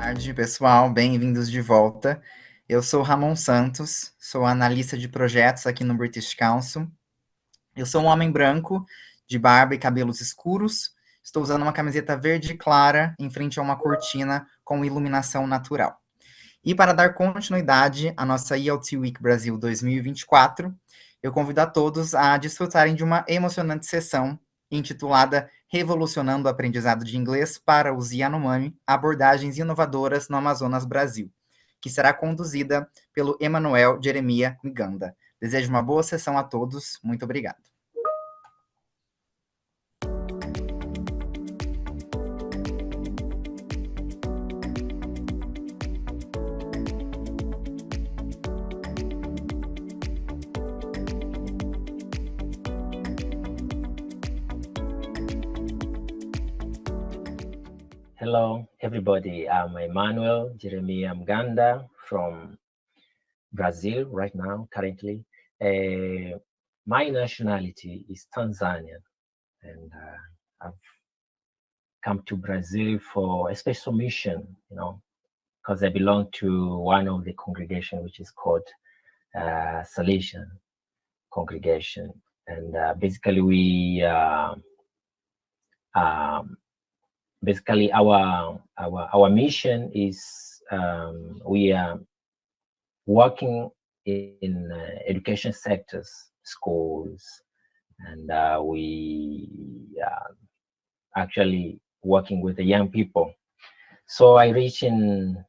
Tarde, pessoal, bem-vindos de volta. Eu sou Ramon Santos, sou analista de projetos aqui no British Council. Eu sou um homem branco, de barba e cabelos escuros. Estou usando uma camiseta verde clara em frente a uma cortina com iluminação natural. E para dar continuidade à nossa ELT Week Brazil 2024, eu convido a todos a desfrutarem de uma emocionante sessão intitulada Revolucionando o aprendizado de inglês para os Yanomami, Abordagens inovadoras no Amazonas, Brasil, que será conduzida pelo Emmanuel, Jeremia Mganda. Desejo uma boa sessão a todos. Muito obrigado. Hello, everybody. I'm Emmanuel, Jeremia Mganda from Brazil right now, currently. My nationality is Tanzanian, and I've come to Brazil for a special mission, because I belong to one of the congregation which is called Salesian congregation. And basically we basically our mission is we are working in education sectors, schools, and we actually working with the young people. So I reached in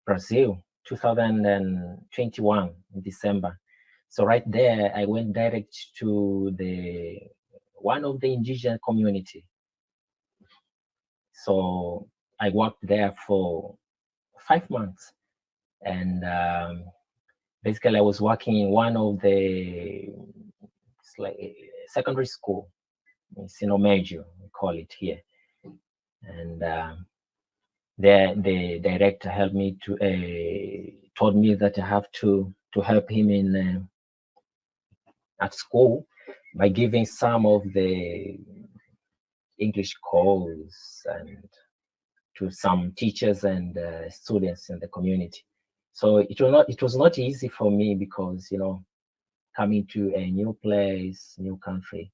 Brazil 2021 in December. So right there I went direct to one of the indigenous community. So I worked there for 5 months, and basically I was working in one of the secondary school, ensino médio, we call it here, and the director helped me to told me that I have to help him in at school by giving some of the English course and to some teachers and students in the community. So it was not easy for me because coming to a new place, new country,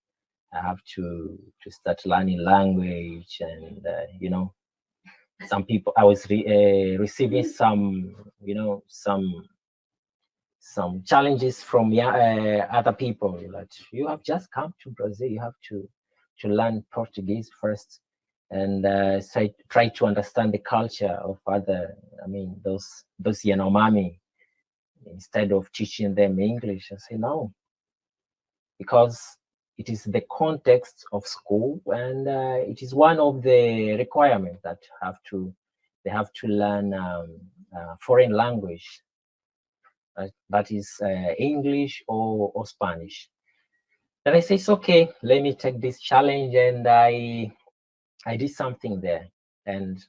I have to start learning language, and some people I was receiving some some challenges from other people that you have just come to Brazil, you have to learn Portuguese first, and try to understand the culture of other, those Yanomami, instead of teaching them English. I say no, because it is the context of school, and it is one of the requirements that they have to learn foreign language, that is English or Spanish. Then I say, it's okay, let me take this challenge, and I did something there. And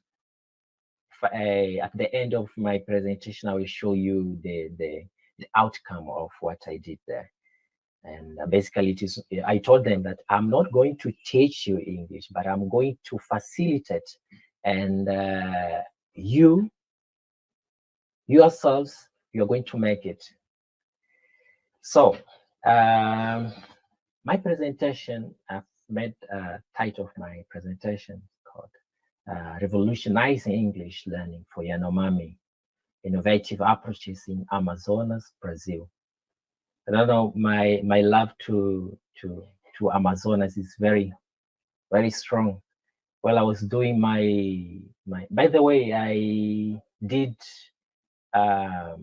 at the end of my presentation, I will show you the outcome of what I did there. And basically, I told them that I'm not going to teach you English, but I'm going to facilitate, and you yourselves, you're going to make it. So my presentation, I've made a title of my presentation called Revolutionizing English Learning for Yanomami, Innovative Approaches in Amazonas, Brazil. I don't know, my love to Amazonas is very, very strong. Well, I was doing my by the way, I did a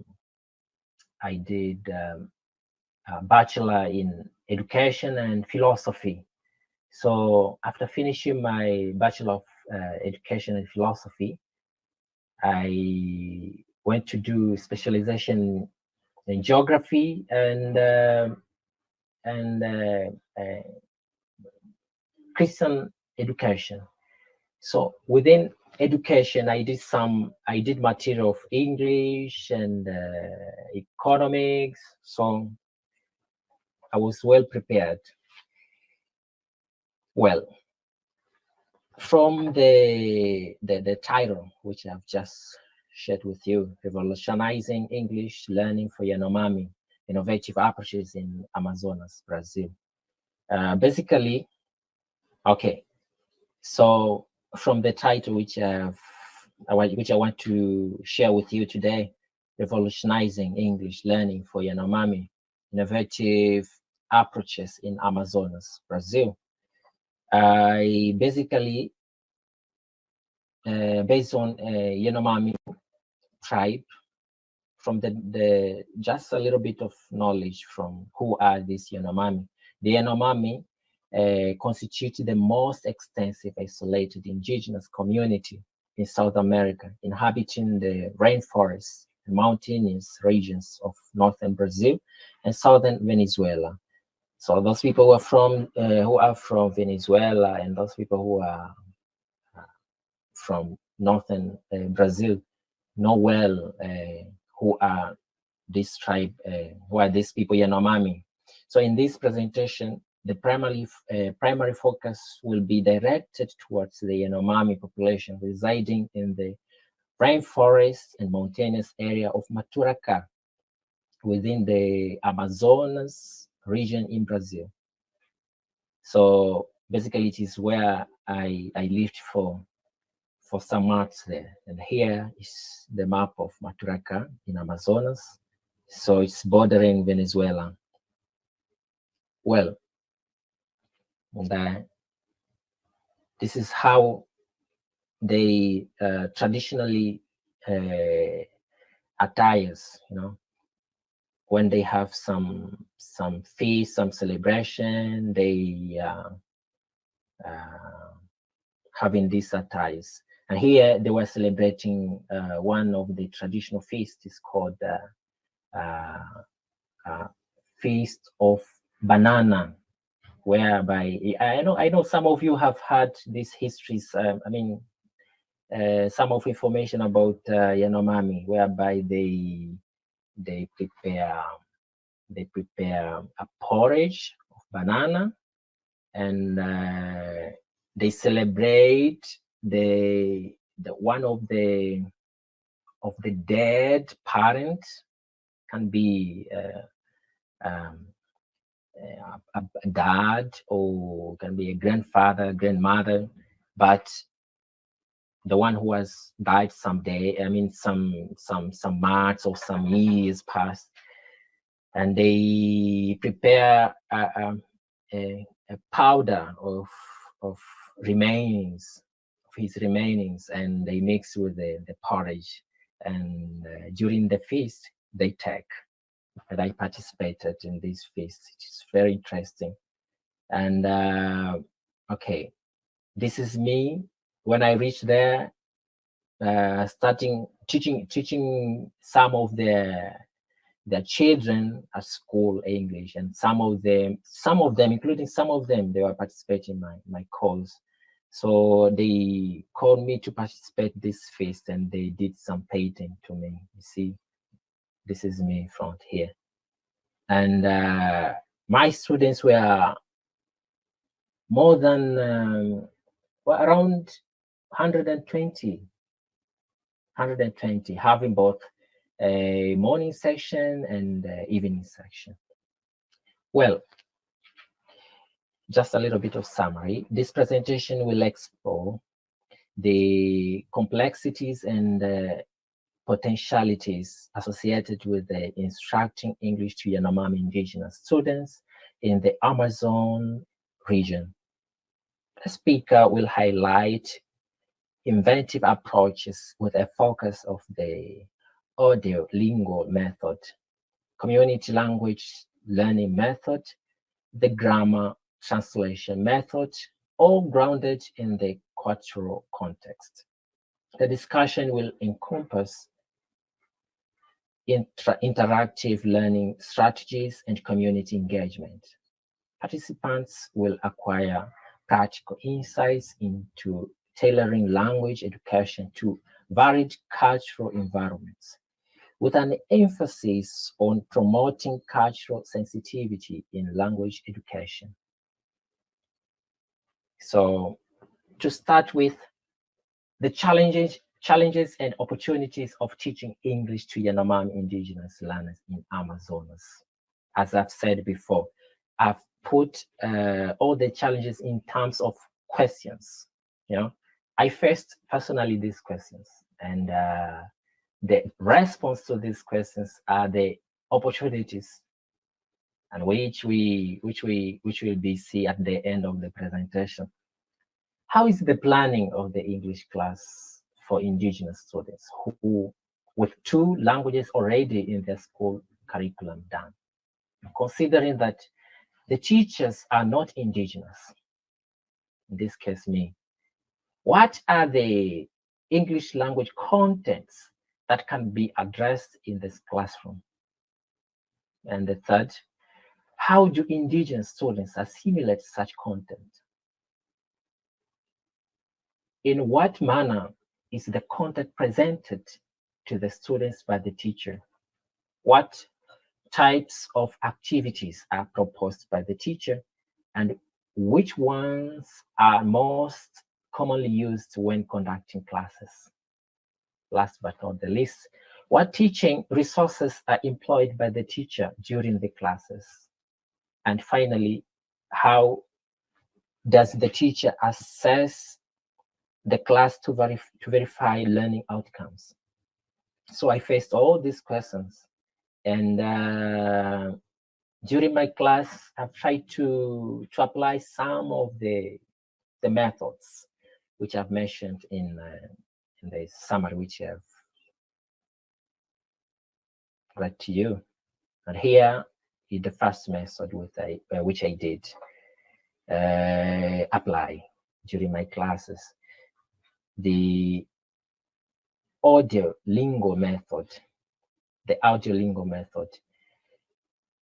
bachelor in education and philosophy. So after finishing my bachelor of education and philosophy, I went to do specialization in geography and Christian education. So within education, I did material of English and economics. So I was well prepared. Well, From the title, which I've just shared with you, Revolutionizing English Learning for Yanomami, Innovative Approaches in Amazonas, Brazil. Basically, okay, so from the title which I want to share with you today, Revolutionizing English Learning for Yanomami, Innovative Approaches in Amazonas, Brazil. I basically, based on Yanomami tribe, from the just a little bit of knowledge from who are these Yanomami. The Yanomami constitute the most extensive isolated indigenous community in South America, inhabiting the rainforests and mountainous regions of northern Brazil and southern Venezuela. So those people who are from Venezuela and those people who are from northern Brazil know well who are this tribe, who are these people, Yanomami. So in this presentation, the primary focus will be directed towards the Yanomami population residing in the rainforest and mountainous area of Maturacá within the Amazonas region in Brazil. So basically it is where I lived for some months there. And here is the map of Maturacá in Amazonas. So it's bordering Venezuela. Well, and this is how they traditionally attires, you know, when they have some feast, some celebration, they having these attires. And here they were celebrating one of the traditional feasts is called Feast of Banana, whereby I know some of you have had these histories. I mean, some of information about Yanomami, whereby they prepare a porridge of banana, and they celebrate the one of the dead parent, can be a dad, or can be a grandfather, grandmother, but the one who has died someday, I mean some months or some years past, and they prepare a powder of remains, of his remainings, and they mix with the porridge, and during the feast they take. And I participated in this feast. It is very interesting. And okay, this is me when I reached there, starting teaching some of the children at school English, and some of them, including some of them, they were participating in my course. So they called me to participate this feast, and they did some painting to me. You see, this is me in front here. And my students were more than around 120, having both a morning section and evening section. Well, just a little bit of summary. This presentation will explore the complexities and potentialities associated with instructing English to Yanomami indigenous students in the Amazon region. The speaker will highlight inventive approaches with a focus of the audio-lingual method, community language learning method, the grammar translation method, all grounded in the cultural context. The discussion will encompass interactive learning strategies and community engagement. Participants will acquire practical insights into tailoring language education to varied cultural environments, with an emphasis on promoting cultural sensitivity in language education. So to start with the challenges and opportunities of teaching English to Yanomami indigenous learners in Amazonas. As I've said before, I've put all the challenges in terms of questions. You know, I faced personally these questions, and the response to these questions are the opportunities, and which will be see at the end of the presentation. How is the planning of the English class for indigenous students who, with 2 languages already in their school curriculum done? Considering that the teachers are not indigenous, in this case me, what are the English language contents that can be addressed in this classroom? And the third, how do indigenous students assimilate such content? In what manner is the content presented to the students by the teacher? What types of activities are proposed by the teacher, and which ones are most commonly used when conducting classes? Last but not the least, what teaching resources are employed by the teacher during the classes? And finally, how does the teacher assess the class to verify learning outcomes? So I faced all these questions, and during my class, I've tried to apply some of the methods which I've mentioned in the summary which I've read to you. And here is the first method which I did apply during my classes, the audio-lingo method,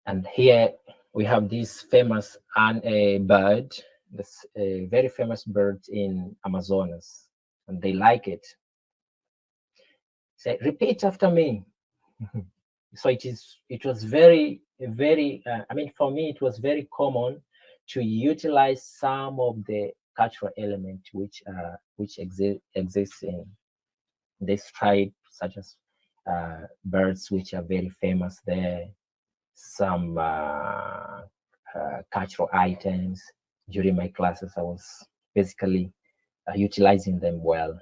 And here we have this famous bird, this very famous bird in Amazonas, and they like it. Say, repeat after me. So it was very, I mean, for me, it was very common to utilize some of the cultural elements which exist in this tribe, such as birds which are very famous there, some cultural items. During my classes, I was basically utilizing them well.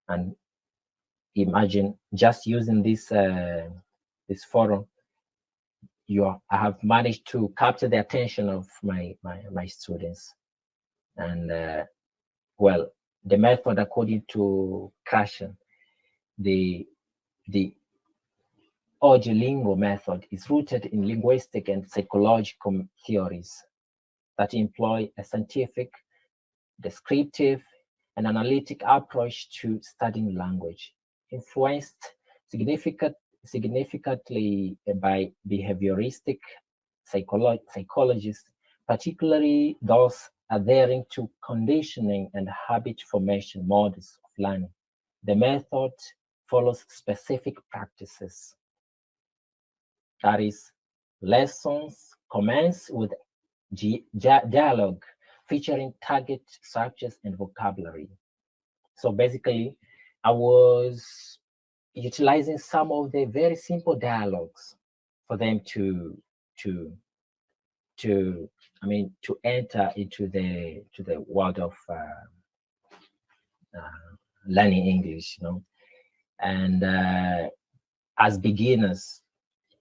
And imagine just using this this forum, I have managed to capture the attention of my students. And well, the method, according to Krashen, the audio-lingo method is rooted in linguistic and psychological theories that employ a scientific, descriptive, and analytic approach to studying language, influenced significantly by behavioristic psychologists, particularly those adhering to conditioning and habit formation models of learning. The method follows specific practices. That is, lessons commence with dialogue featuring target structures and vocabulary. So basically, I was utilizing some of the very simple dialogues for them to enter into the world of learning English, you know. And as beginners,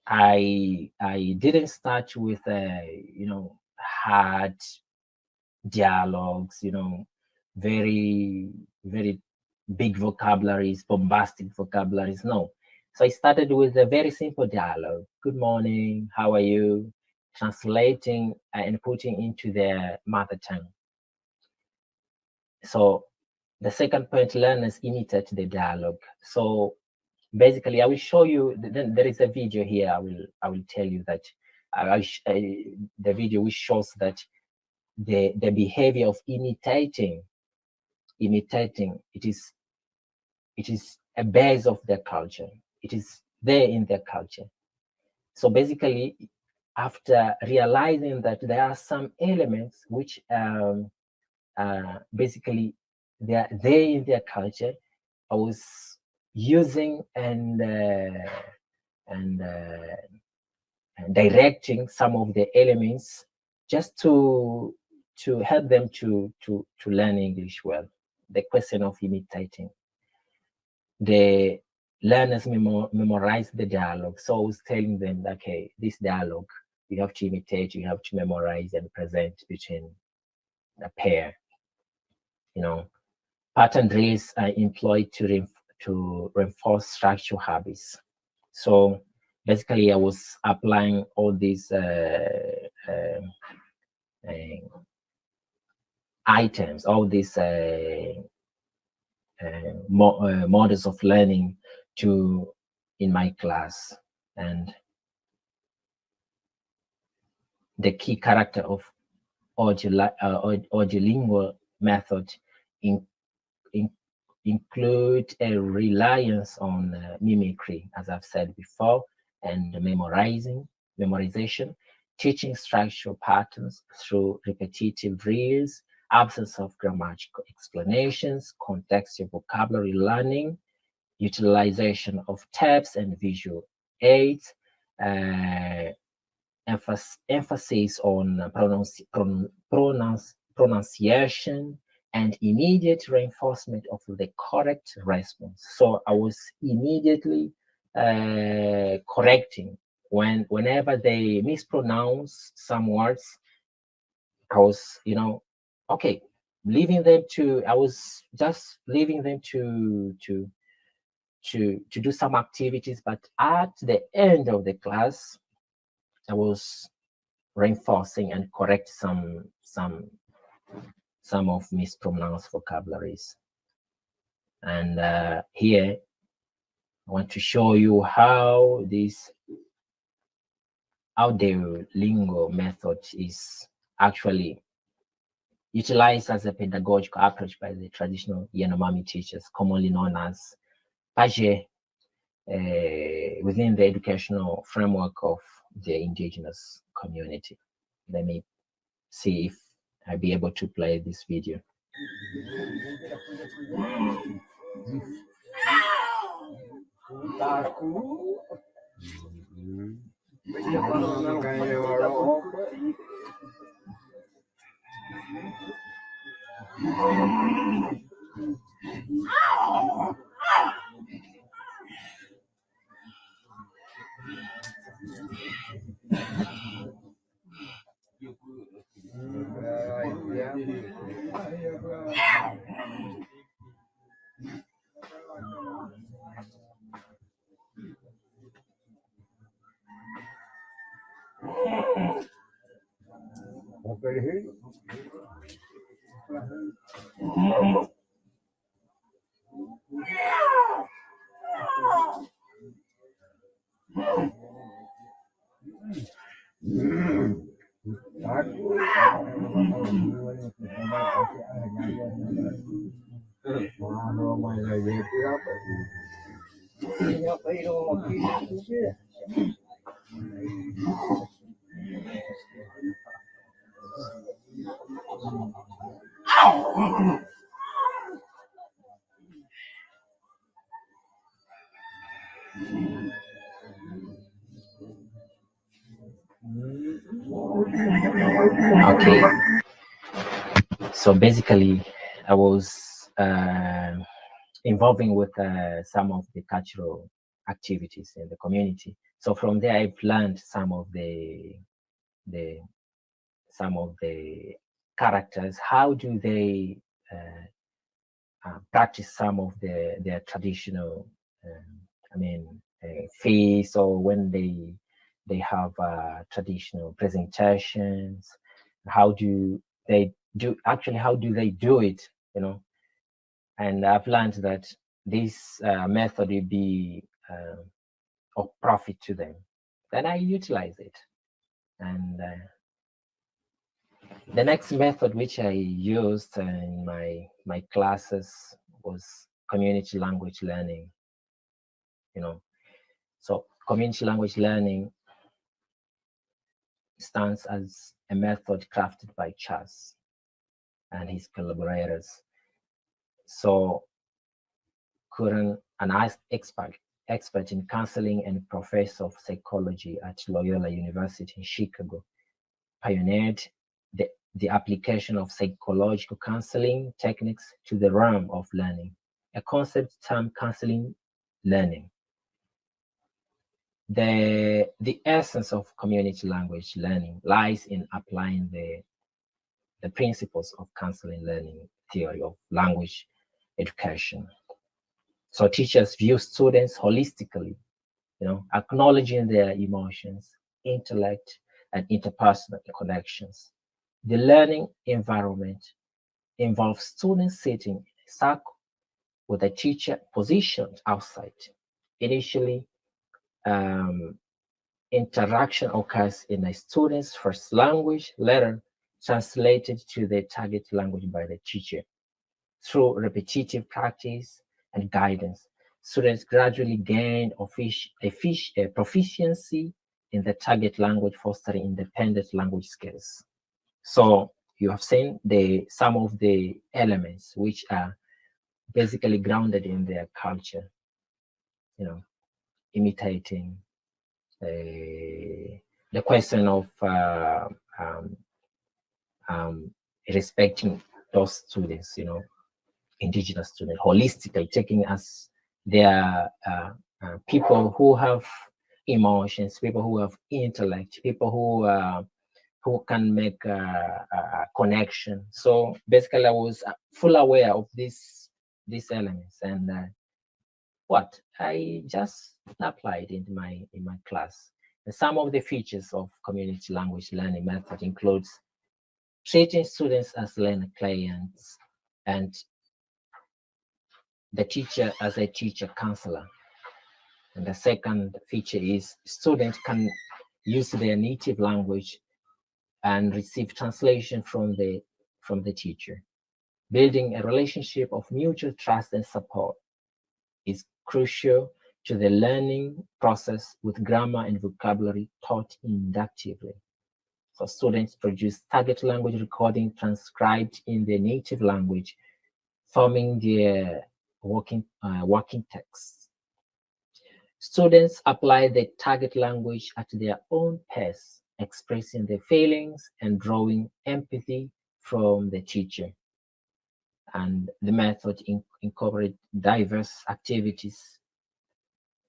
I didn't start with hard dialogues, very big vocabularies, bombastic vocabularies. No. So I started with a very simple dialogue. Good morning, how are you? Translating and putting into their mother tongue. So the second point, learners imitate the dialogue. So basically, I will show you. Then there is a video here. I will tell you that the video which shows that the behavior of imitating. It is a base of their culture. It is there in their culture. So basically, after realizing that there are some elements which basically they in their culture, I was using and directing some of the elements just to help them to learn English well. The question of imitating. The learners memorize the dialogue. So I was telling them, okay, this dialogue, you have to imitate, you have to memorize and present between a pair. You know, pattern drills are employed to reinforce structural habits. So basically, I was applying all these items, all these models of learning in my class. And the key character of audiolingual method include a reliance on mimicry, as I've said before, and memorization, teaching structural patterns through repetitive drills, absence of grammatical explanations, contextual vocabulary learning, utilization of tabs and visual aids, emphasis on pronunciation, and immediate reinforcement of the correct response. So I was immediately correcting whenever they mispronounce some words. I was, okay, I was just leaving them to do some activities, but at the end of the class, I was reinforcing and correct some of mispronounced vocabularies. And here I want to show you how the lingo method is actually utilized as a pedagogical approach by the traditional Yanomami teachers, commonly known as Paje, within the educational framework of the indigenous community. Let me see if I'll be able to play this video. Okay, so basically I was involving with some of the cultural activities in the community. So from there I've learned some of the characters. How do they practice some of their traditional feasts, or when they have traditional presentations? How do they do it, and I've learned that this method will be of profit to them. Then I utilize it. And the next method which I used in my classes was community language learning. So community language learning stands as a method crafted by Charles and his collaborators So current an expert in counseling and professor of psychology at Loyola University in Chicago, pioneered the application of psychological counseling techniques to the realm of learning, a concept termed counseling learning. The essence of community language learning lies in applying the principles of counseling learning theory of language education. So teachers view students holistically, acknowledging their emotions, intellect, and interpersonal connections. The learning environment involves students sitting in a circle with a teacher positioned outside. Initially, interaction occurs in a student's first language, later translated to the target language by the teacher. Through repetitive practice and guidance, students gradually gain proficiency in the target language, fostering independent language skills. So you have seen some of the elements which are basically grounded in their culture, imitating the question of respecting those students, indigenous students, holistically taking us their people who have emotions, people who have intellect, people who can make a connection. So basically, I was full aware of these elements, and what I just applied in my class. And some of the features of community language learning method includes treating students as learner clients and the teacher as a teacher counselor. And the second feature is students can use their native language and receive translation from the teacher. Building a relationship of mutual trust and support is crucial to the learning process, with grammar and vocabulary taught inductively. So students produce target language recording transcribed in their native language, forming their working text. Students apply the target language at their own pace, expressing their feelings and drawing empathy from the teacher. And the method incorporates diverse activities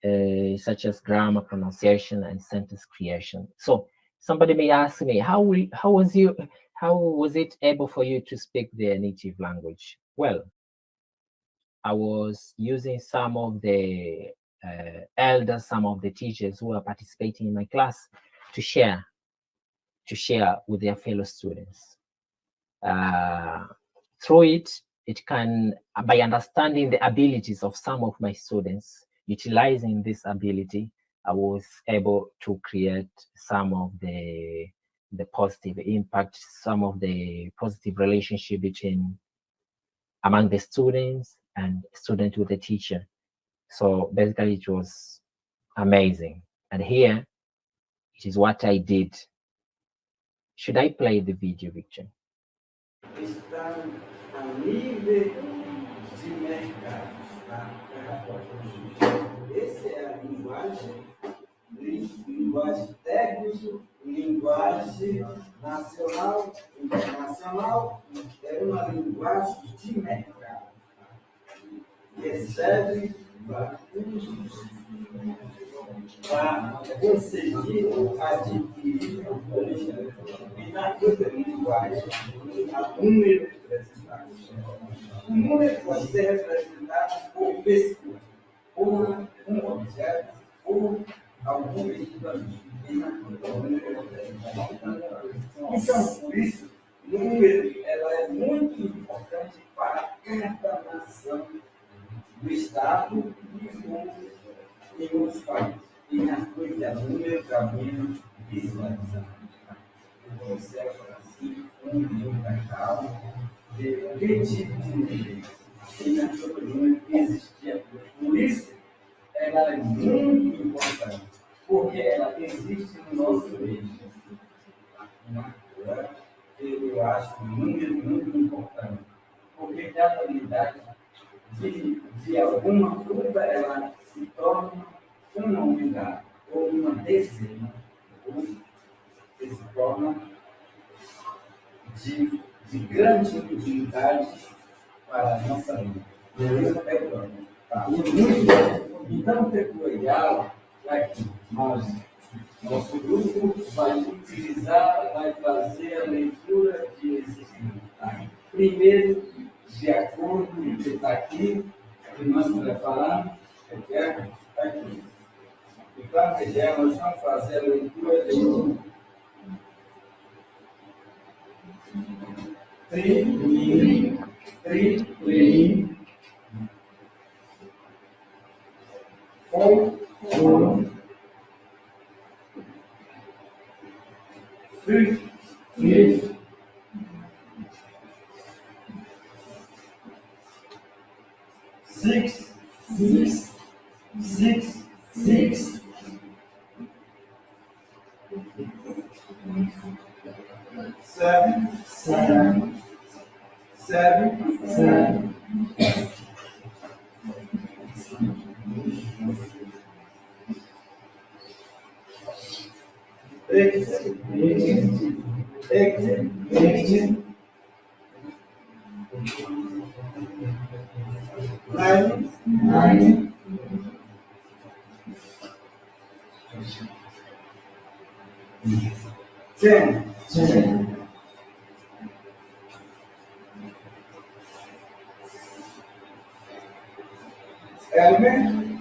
such as grammar, pronunciation, and sentence creation. So somebody may ask me, how was it able for you to speak their native language? Well, I was using some of the elders, some of the teachers who are participating in my class to share with their fellow students. Through it can, by understanding the abilities of some of my students, utilizing this ability, I was able to create some of the positive impact, some of the positive relationship among the students and student with the teacher. So basically it was amazing. And here, it is what I did. Should I play the video, Victor? Está a nível de mercado, tá? Essa é a linguagem técnica, linguagem nacional, internacional, é uma linguagem de mercado. Recebe recursos para conseguir adquirir e na linguagem há número representado. O número pode ser representado por pessoa, por um objeto, por algum equipamento. Então, por isso, o número é muito importante para cada nação do Estado e em outros países. E nas coisas de número também visualizar. O céu assim, tal, de que tipo de número? E na sua coluna existia. Por isso, ela é muito importante, porque ela existe no nosso meio. Eu acho um número muito importante, porque cada unidade que de alguma fruta ela se torna uma unidade, ou uma dezena, ou se torna de grande utilidade para a nossa vida. Beleza? Tá. Então, o peculiar é que nosso grupo vai utilizar, vai fazer a leitura de exercício. Tá? Primeiro, de acordo com o que está aqui, que nós preparamos, está aqui. Então, nós vamos fazer a leitura de six, seven, 9,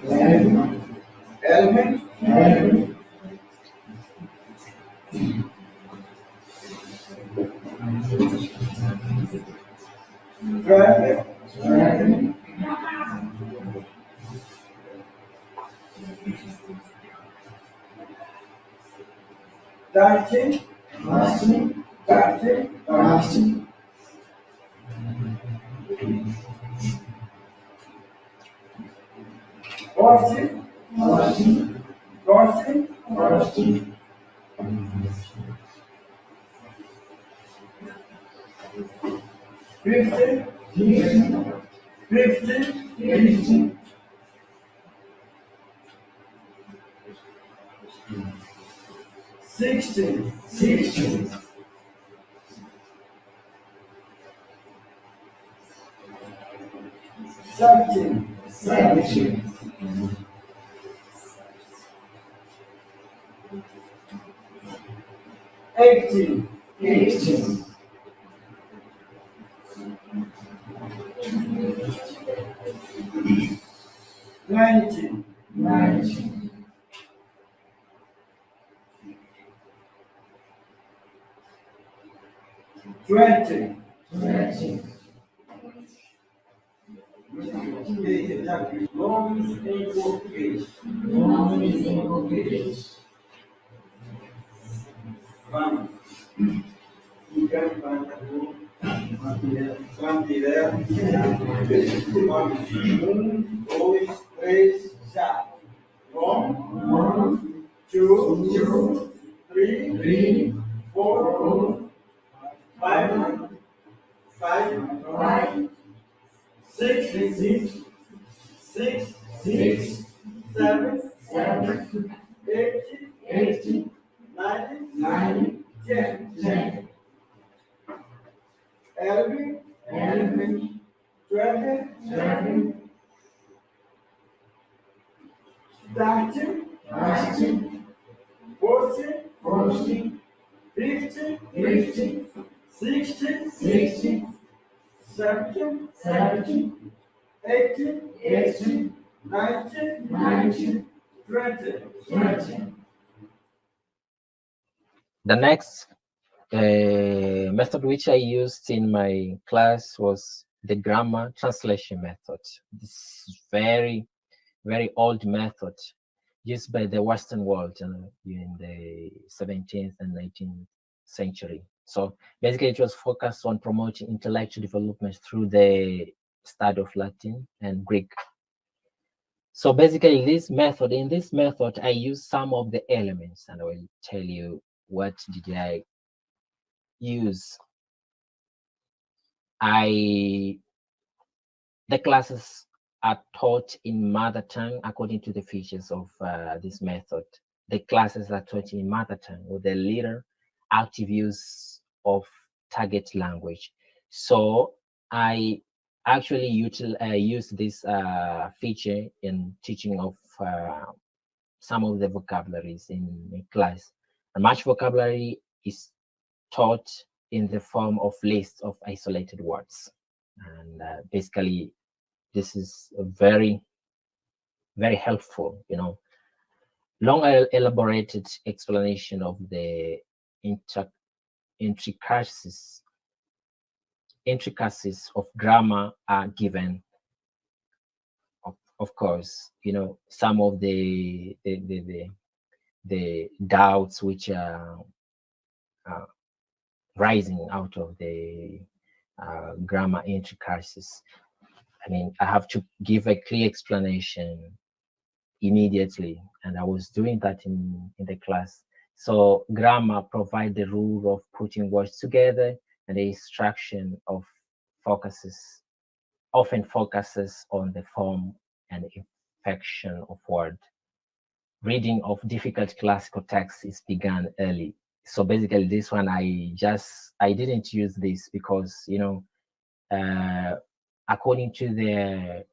10. Element. 12. 13. 14. 15. 16. 17. 18. 19. 20. Nomes em português. Vamos. Vamos direto. 1, 2, 3, já. 1, 2, 3, 4, 5, 6, 7, 8, 9, 10. 11, 12, 13, 14, 15, 16, 17, 18, 19, 20. The next method which I used in my class was the grammar translation method. This is very old method used by the Western world in the 17th and 19th century. So basically it was focused on promoting intellectual development through the study of Latin and Greek. So basically in this method, I use some of the elements, and I will tell you what did I use. The classes are taught in mother tongue according to the features of this method. The classes are taught in mother tongue with a little active use of target language. So I actually use this feature in teaching of some of the vocabularies in class. And much vocabulary is taught in the form of lists of isolated words. And basically, this is a very, very helpful, long elaborated explanation of the intricacies of grammar are given. Of course, some of the doubts which are rising out of the grammar intricacies. I mean, I have to give a clear explanation immediately, and I was doing that in the class. So grammar provide the rule of putting words together, and the instruction of often focuses on the form and inflection of word. Reading of difficult classical texts is begun early. So basically, this one I didn't use this because according to their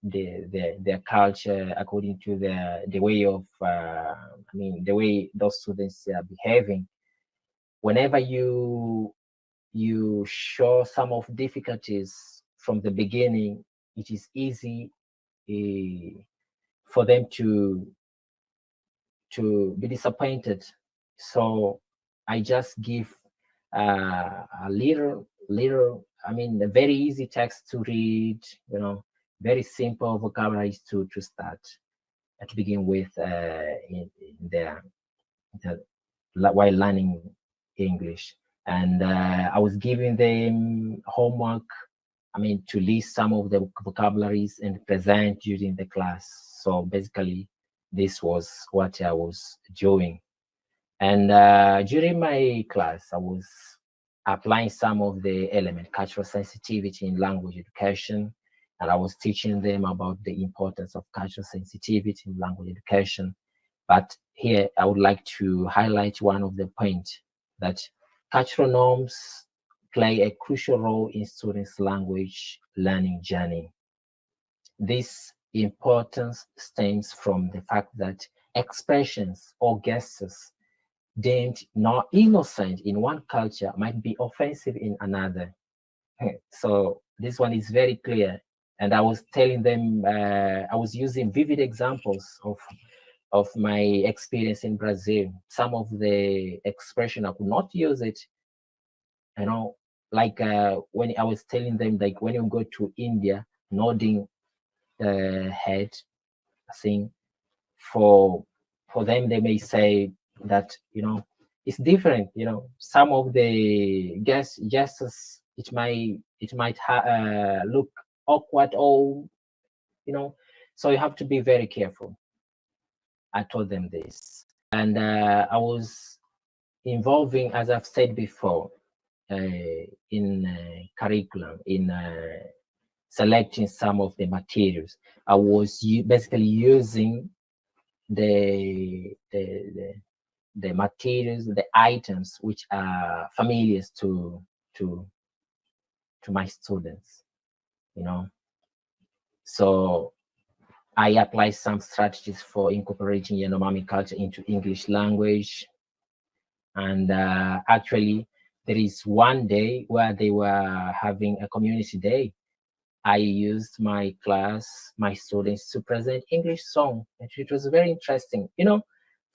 culture, according to the way of the way those students are behaving, whenever you show some of difficulties from the beginning, it is easy for them to be disappointed. So I just give a little, a very easy text to read, very simple vocabularies to start, to begin with while learning English. And I was giving them homework, to list some of the vocabularies and present during the class. So basically, this was what I was doing. And during my class, I was applying some of the elements, cultural sensitivity in language education, and I was teaching them about the importance of cultural sensitivity in language education. But here, I would like to highlight one of the points, that cultural norms play a crucial role in students' language learning journey. This importance stems from the fact that expressions or gestures deemed not innocent in one culture might be offensive in another. So this one is very clear. And I was telling them, I was using vivid examples of my experience in Brazil. Some of the expression I could not use it, like when I was telling them, like when you go to India, nodding the head, I think for them, they may say that, it's different, some of the gestures, it might look awkward, or, so you have to be very careful. I told them this. And I was involving, as I've said before, in curriculum, in selecting some of the materials. I was basically using the materials, the items which are familiar to my students, So I apply some strategies for incorporating Yanomami culture into English language. And actually, there is one day where they were having a community day. I used my students to present English song, and it was very interesting.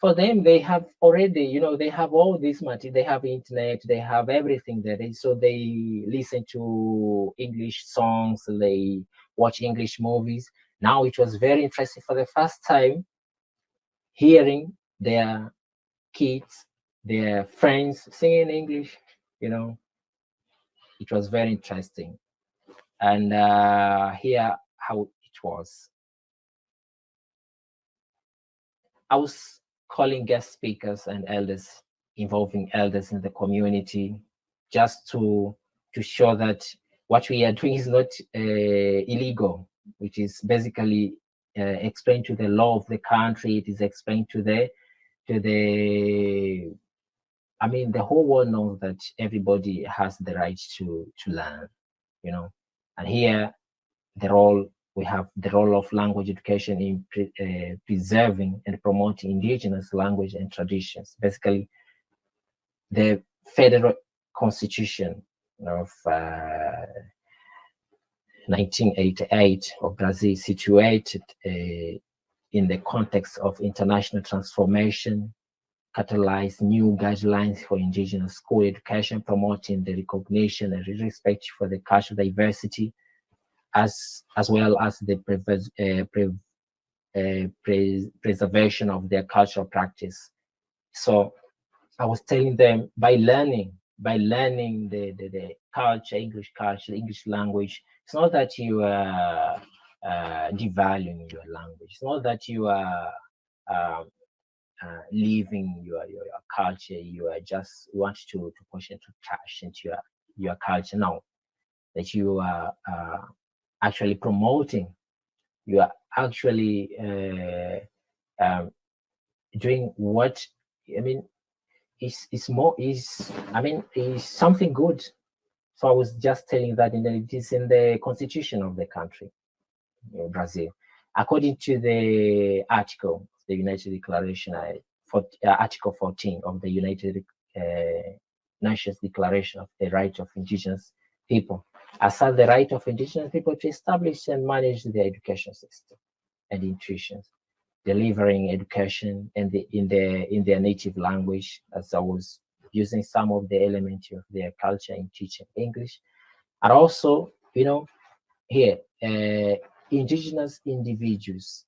For them, they have already, they have all this material, they have internet, they have everything there. So they listen to English songs, they watch English movies. Now it was very interesting for the first time hearing their kids, their friends singing English, It was very interesting. And here how it was. I was calling guest speakers and elders, involving elders in the community, just to show that what we are doing is not illegal. which is basically explained to the law of the country. It is explained to the I mean, the whole world knows that everybody has the right to learn, you know. And here, we have the role of language education in preserving and promoting indigenous language and traditions. Basically, the federal constitution of 1988 of Brazil, situated in the context of international transformation, catalyze new guidelines for indigenous school education, promoting the recognition and respect for the cultural diversity, as well as the preservation of their cultural practice. So I was telling them, by learning the culture, English language, it's not that you are devaluing your language. It's not that you are leaving your culture. You want to push into trash into your culture. No, that you are actually promoting. You are actually doing what, I mean, is something good. So I was just telling that it is in the constitution of the country, Brazil, according to the article, the United Declaration, Article 14 of the United Nations Declaration of the Right of Indigenous People, asserts the right of indigenous people to establish and manage their education system and institutions, delivering education in their native language, as I was using some of the elements of their culture in teaching English. And also, here, indigenous individuals,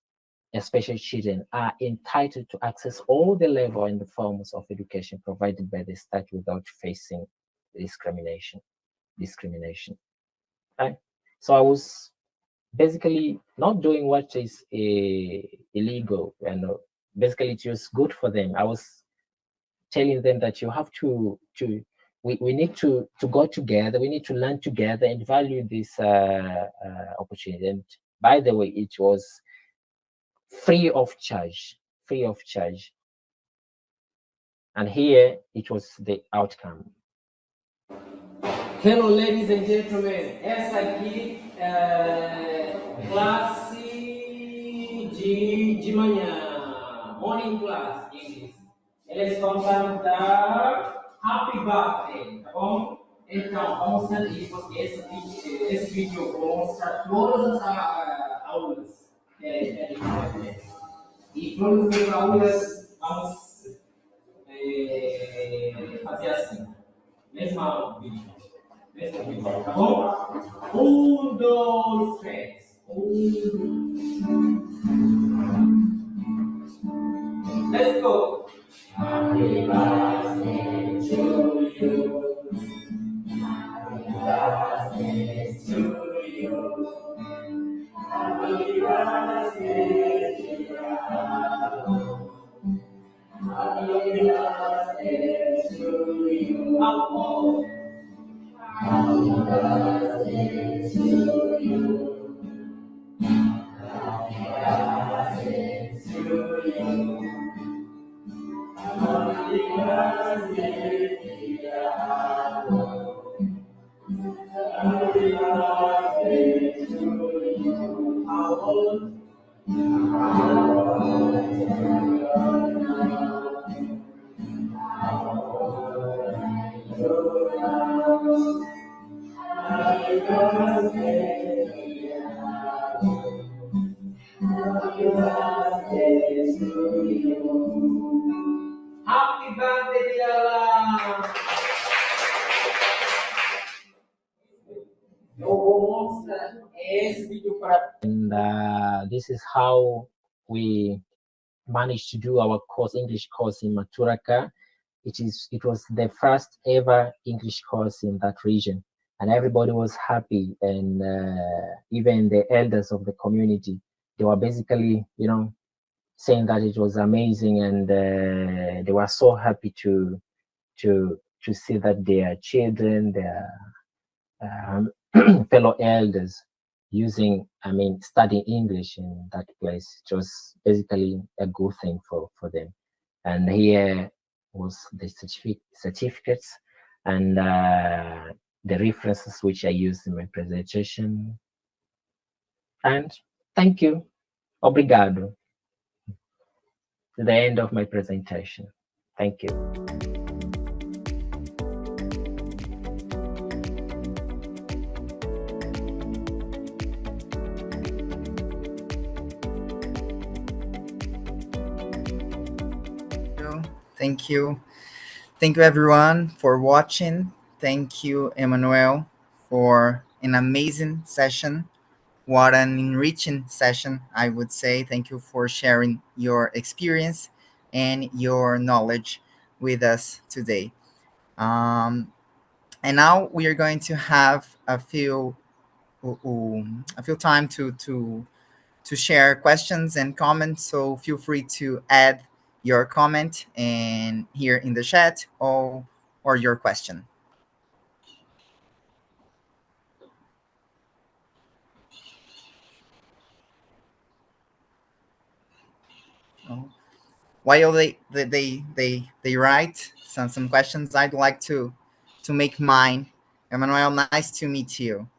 especially children, are entitled to access all the level and the forms of education provided by the state without facing discrimination. Right? So I was basically not doing what is illegal, and basically it was good for them. I was telling them that you have we need to go together, we need to learn together and value this opportunity. And by the way, it was free of charge. And here it was the outcome. Hello, ladies and gentlemen. Essa aqui é classe de manhã, morning class, English. Eles vão cantar Happy Birthday, tá bom? Então, vamos fazer isso, porque esse vídeo eu vou mostrar todas as aulas que ele vai fazer. E todas as aulas vamos fazer assim, mesma vídeo. Tá bom? 1, 2, 3. Let's go. Happy birthday to you. Happy birthday to you. Happy birthday, dear. Happy birthday to you. Happy birthday to you. Happy birthday to you. Happy birthday, dear. Happy birthday to you. How old? Happy birthday, dear. Happy birthday to you. Happy birthday, dear. Eu vou mostrar esse vídeo para. And this is how we managed to do our English course in Maturaka. It was the first ever English course in that region, and everybody was happy. And even the elders of the community, they were basically, saying that it was amazing, and they were so happy to see that their children, their fellow elders, studying English in that place. It was basically a good thing for them. And here was the certificates and the references which I used in my presentation. And thank you. Obrigado. To the end of my presentation. Thank you. Thank you. Thank you, everyone, for watching. Thank you, Emmanuel, for an amazing session. What an enriching session, I would say. Thank you for sharing your experience and your knowledge with us today. And now we are going to have a few time to share questions and comments. So feel free to add your comment and here in the chat or your question. While they write some questions, I'd like to make mine. Emmanuel, nice to meet you.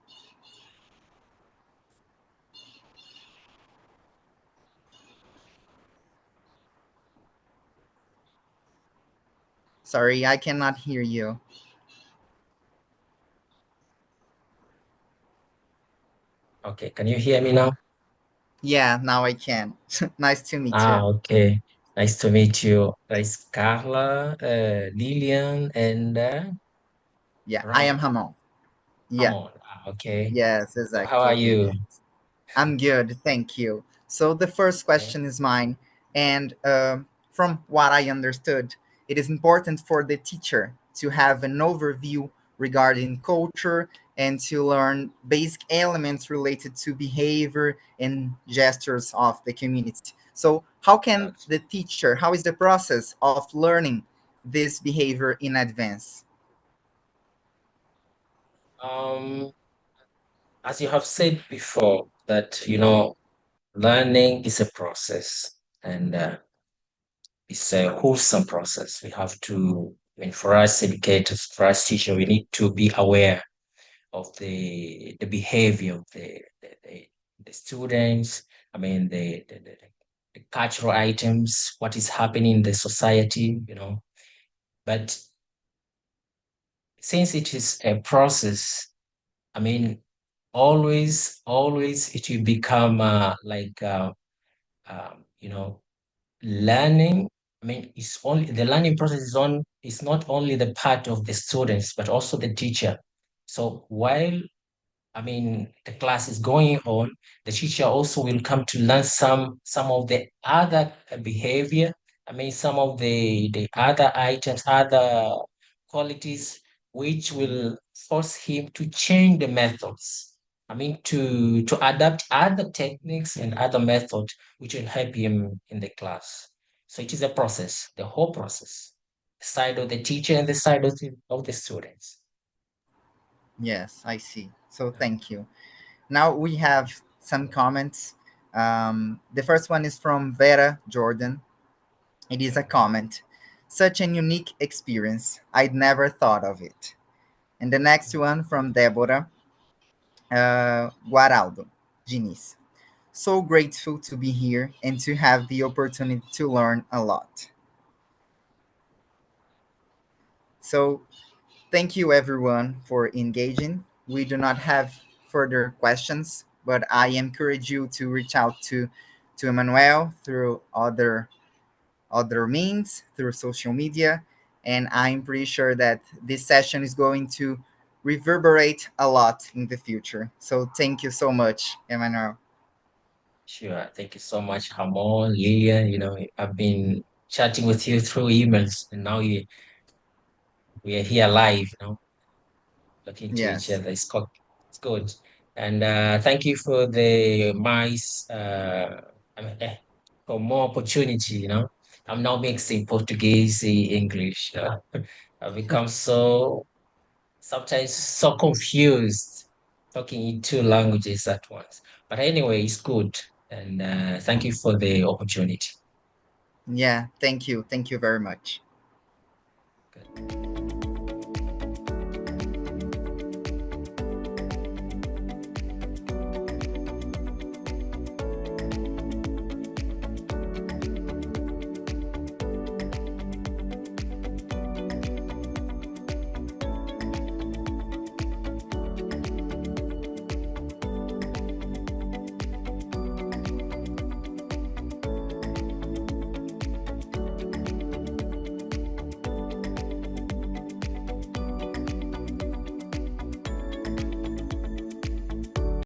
Sorry, I cannot hear you. Okay, can you hear me now? Yeah, now I can. Nice to meet you. Okay. Nice to meet you. It's Carla, Lillian, and Yeah, I am Ramon. Ramon. Yeah. Okay. Yes, So how are exactly. you? I'm good, thank you. So the first question is mine, and from what I understood, it is important for the teacher to have an overview regarding culture and to learn basic elements related to behavior and gestures of the community. So how can the teacher, how is the process of learning this behavior in advance? As you have said before, that learning is a process, and it's a wholesome process. We have to, for us educators, for us teachers, we need to be aware of the behavior of the students. The cultural items, what is happening in the society, But since it is a process, always it will become you know, learning. It's only the learning process is not only the part of the students, but also the teacher. So while the class is going on, the teacher also will come to learn some of the other behavior. Some of the other items, other qualities, which will force him to change the methods. To adapt other techniques and other methods which will help him in the class. So it is a process, the whole process, the side of the teacher and the side of the students. Yes, I see. So thank you. Now we have some comments. The first one is from Vera Jordan. It is a comment. Such an unique experience. I'd never thought of it. And the next one from Deborah Guaraldo Diniz. So grateful to be here and to have the opportunity to learn a lot. So thank you everyone for engaging. We do not have further questions, but I encourage you to reach out to Emmanuel through other means, through social media, and I'm pretty sure that this session is going to reverberate a lot in the future. So thank you so much, Emmanuel. Sure. Thank you so much, Hamon, Lillian. I've been chatting with you through emails, and now we are here live, looking to each Yes. other. It's good. And thank you for the mice, for more opportunity, I'm now mixing Portuguese, English. I've become sometimes so confused. talking in two languages at once. But anyway, it's good. And thank you for the opportunity. Yeah, thank you. Thank you very much. Good.